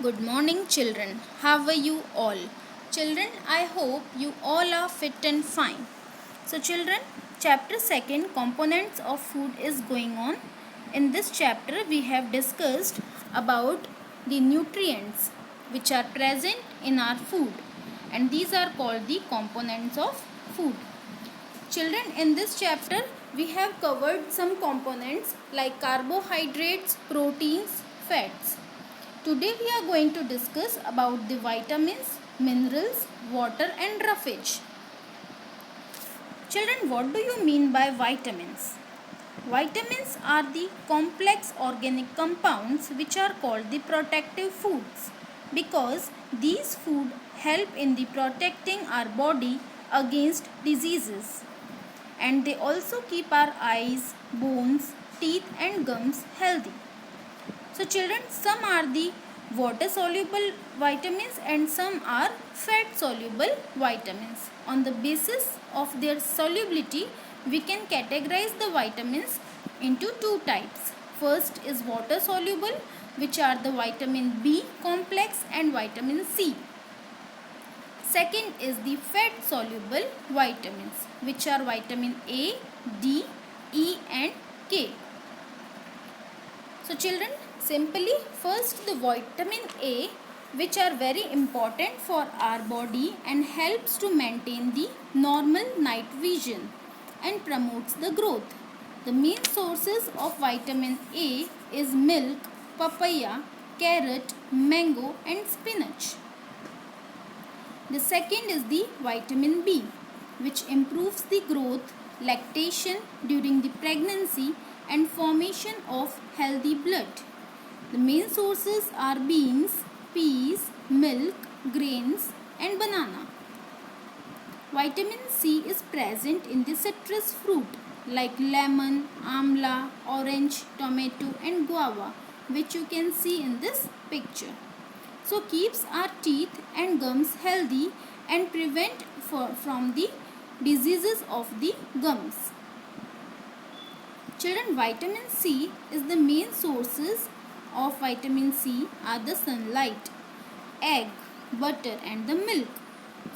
Good morning, children. How are you all? Children, I hope you all are fit and fine. So, children, chapter 2 components of food is going on. In this chapter, we have discussed about the nutrients which are present in our food, and these are called the components of food. Children, in this chapter, we have covered some components like carbohydrates, proteins, fats. Today we are going to discuss about the vitamins, minerals, water and roughage. Children, what do you mean by vitamins? Vitamins are the complex organic compounds which are called the protective foods because these food help in the protecting our body against diseases, and they also keep our eyes, bones, teeth and gums healthy. So children, some are the water soluble vitamins and some are fat soluble vitamins. On the basis of their solubility, we can categorize the vitamins into two types. First is water soluble, which are the vitamin B complex and vitamin C. Second is the fat soluble vitamins, which are vitamin A, D, E and K. So children, simply first the vitamin A, which are very important for our body and helps to maintain the normal night vision and promotes the growth. The main sources of vitamin A is milk, papaya, carrot, mango and spinach. The second is the vitamin B, which improves the growth, lactation during the pregnancy and formation of healthy blood. The main sources are beans, peas, milk, grains and banana. Vitamin C is present in the citrus fruit like lemon, amla, orange, tomato and guava, which you can see in this picture. So keeps our teeth and gums healthy and prevent from the diseases of the gums. Children, vitamin C is the main sources of vitamin C are the sunlight, egg, butter and the milk.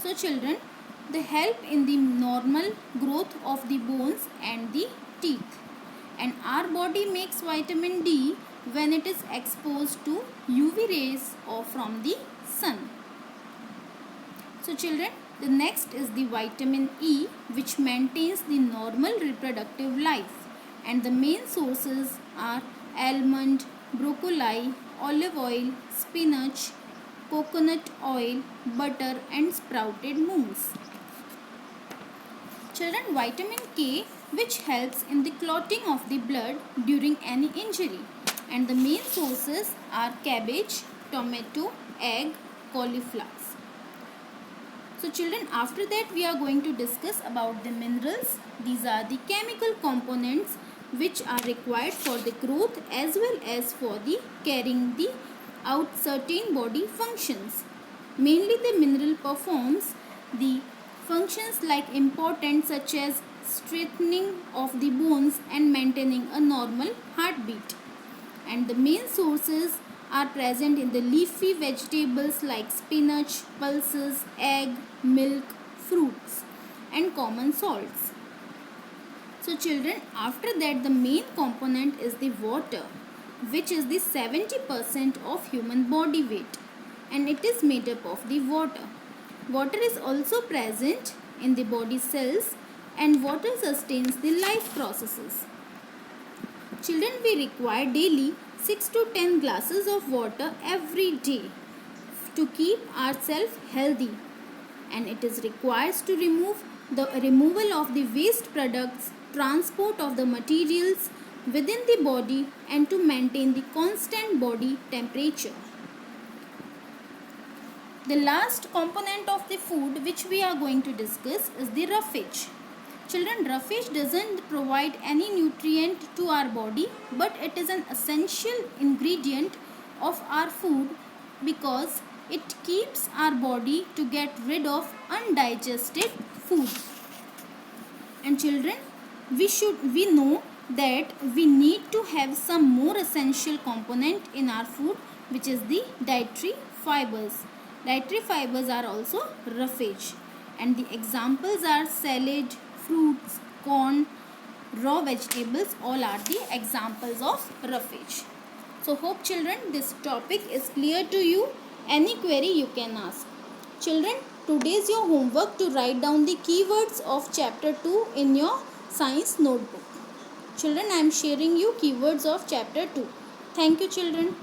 So children, they help in the normal growth of the bones and the teeth. And our body makes vitamin D when it is exposed to UV rays or from the sun. So children, the next is the vitamin E, which maintains the normal reproductive life, and the main sources are almond, broccoli, olive oil, spinach, coconut oil, butter and sprouted moons. Children, vitamin K, which helps in the clotting of the blood during any injury, and the main sources are cabbage, tomato, egg, cauliflower. So children, after that we are going to discuss about the minerals. These are the chemical components which are required for the growth as well as for the carrying the out certain body functions. Mainly the mineral performs the functions like important such as strengthening of the bones and maintaining a normal heartbeat. And the main sources are present in the leafy vegetables like spinach, pulses, egg, milk, fruits and common salts. So children, after that the main component is the water, which is the 70% of human body weight, and it is made up of the water. Water is also present in the body cells and water sustains the life processes. Children, we require daily 6 to 10 glasses of water every day to keep ourselves healthy, and it is required to remove the removal of the waste products, transport of the materials within the body and to maintain the constant body temperature. The last component of the food which we are going to discuss is the roughage. Children, roughage doesn't provide any nutrient to our body, but it is an essential ingredient of our food because it keeps our body to get rid of undigested food. And children, we know that we need to have some more essential component in our food which is the dietary fibers. Dietary fibers are also roughage, and the examples are salad, fruits, corn, raw vegetables, all are the examples of roughage. So hope children this topic is clear to you. Any query you can ask. Children, today is your homework to write down the keywords of chapter 2 in your science notebook. Children, I am sharing you keywords of chapter 2. Thank you children.